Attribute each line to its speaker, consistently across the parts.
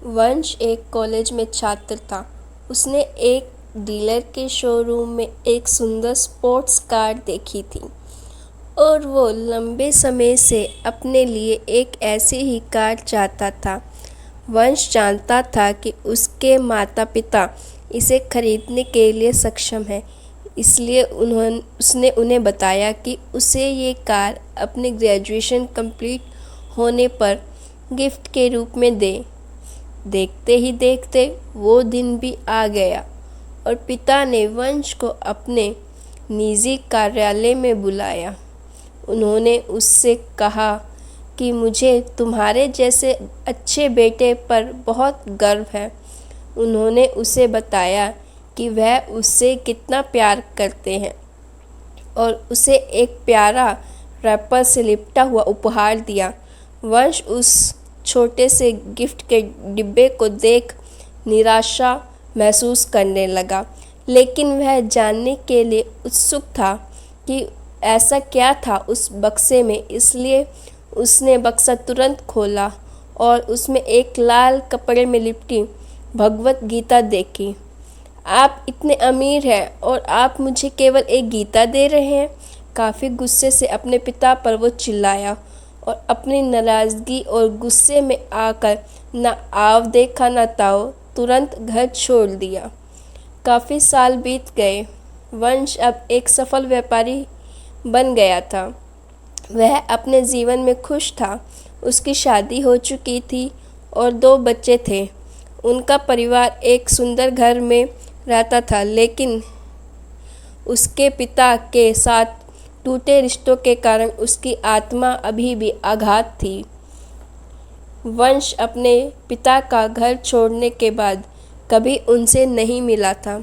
Speaker 1: वंश एक कॉलेज में छात्र था। उसने एक डीलर के शोरूम में एक सुंदर स्पोर्ट्स कार देखी थी और वो लंबे समय से अपने लिए एक ऐसी ही कार चाहता था। वंश जानता था कि उसके माता पिता इसे खरीदने के लिए सक्षम हैं, इसलिए उसने उन्हें बताया कि उसे ये कार अपने ग्रेजुएशन कंप्लीट होने पर गिफ्ट के रूप में दे। देखते ही देखते वो दिन भी आ गया और पिता ने वंश को अपने निजी कार्यालय में बुलाया। उन्होंने उससे कहा कि मुझे तुम्हारे जैसे अच्छे बेटे पर बहुत गर्व है। उन्होंने उसे बताया कि वह उससे कितना प्यार करते हैं और उसे एक प्यारा रैपर से लिपटा हुआ उपहार दिया। वंश उस छोटे से गिफ्ट के डिब्बे को देख निराशा महसूस करने लगा, लेकिन वह जानने के लिए उत्सुक था कि ऐसा क्या था उस बक्से में। इसलिए उसने बक्सा तुरंत खोला और उसमें एक लाल कपड़े में लिपटी भगवत गीता देखी। आप इतने अमीर हैं और आप मुझे केवल एक गीता दे रहे हैं? काफ़ी गुस्से से अपने पिता पर वो चिल्लाया और अपनी नाराज़गी और गुस्से में आकर न आव देखा न ताव तुरंत घर छोड़ दिया। काफ़ी साल बीत गए। वंश अब एक सफल व्यापारी बन गया था। वह अपने जीवन में खुश था। उसकी शादी हो चुकी थी और 2 बच्चे थे। उनका परिवार एक सुंदर घर में रहता था, लेकिन उसके पिता के साथ टूटे रिश्तों के कारण उसकी आत्मा अभी भी आघात थी। वंश अपने पिता का घर छोड़ने के बाद कभी उनसे नहीं मिला था।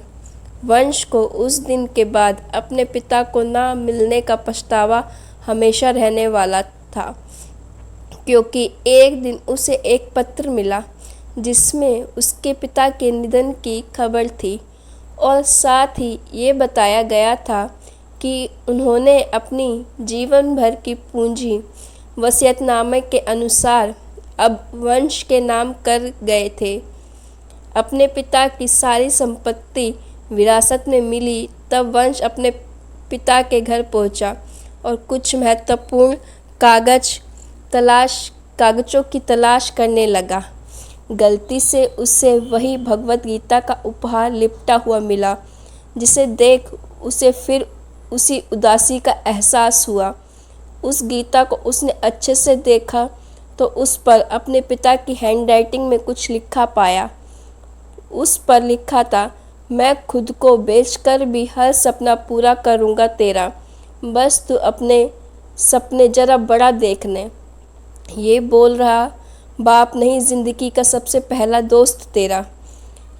Speaker 1: वंश को उस दिन के बाद अपने पिता को ना मिलने का पछतावा हमेशा रहने वाला था, क्योंकि एक दिन उसे एक पत्र मिला जिसमें उसके पिता के निधन की खबर थी और साथ ही ये बताया गया था कि उन्होंने अपनी जीवन भर की पूंजी वसीयतनामे के अनुसार अब वंश के नाम कर गए थे। अपने पिता की सारी संपत्ति विरासत में मिली तब वंश अपने पिता के घर पहुंचा और कुछ महत्वपूर्ण कागज़ों की तलाश करने लगा। गलती से उसे वही भगवत गीता का उपहार लिपटा हुआ मिला, जिसे देख उसे फिर उसी उदासी का एहसास हुआ। उस गीता को उसने अच्छे से देखा तो उस पर अपने पिता की हैंडराइटिंग में कुछ लिखा पाया। उस पर लिखा था, मैं खुद को बेचकर भी हर सपना पूरा करूँगा तेरा, बस तू अपने सपने ज़रा बड़ा देखने। ये बोल रहा बाप नहीं, ज़िंदगी का सबसे पहला दोस्त तेरा।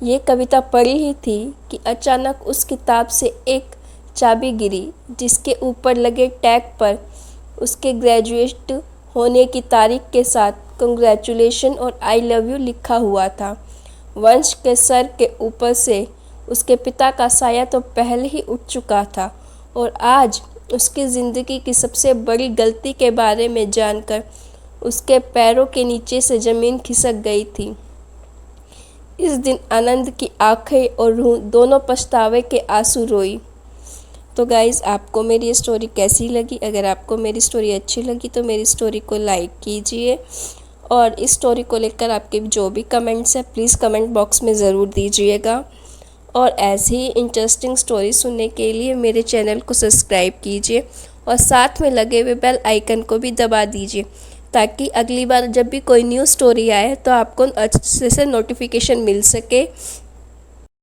Speaker 1: ये कविता पढ़ी ही थी कि अचानक उस किताब से एक चाबी गिरी, जिसके ऊपर लगे टैग पर उसके ग्रेजुएट होने की तारीख के साथ कंग्रेचुलेशन और आई लव यू लिखा हुआ था। वंश के सर के ऊपर से उसके पिता का साया तो पहले ही उठ चुका था और आज उसकी ज़िंदगी की सबसे बड़ी गलती के बारे में जानकर उसके पैरों के नीचे से ज़मीन खिसक गई थी। इस दिन आनंद की आंखें और रूह दोनों पछतावे के आंसू रोई। तो गाइज़, आपको मेरी ये स्टोरी कैसी लगी? अगर आपको मेरी स्टोरी अच्छी लगी तो मेरी स्टोरी को लाइक कीजिए और इस स्टोरी को लेकर आपके जो भी कमेंट्स हैं प्लीज़ कमेंट बॉक्स में ज़रूर दीजिएगा। और ऐसी ही इंटरेस्टिंग स्टोरी सुनने के लिए मेरे चैनल को सब्सक्राइब कीजिए और साथ में लगे हुए बेल आइकन को भी दबा दीजिए, ताकि अगली बार जब भी कोई न्यू स्टोरी आए तो आपको अच्छे से नोटिफिकेशन मिल सके।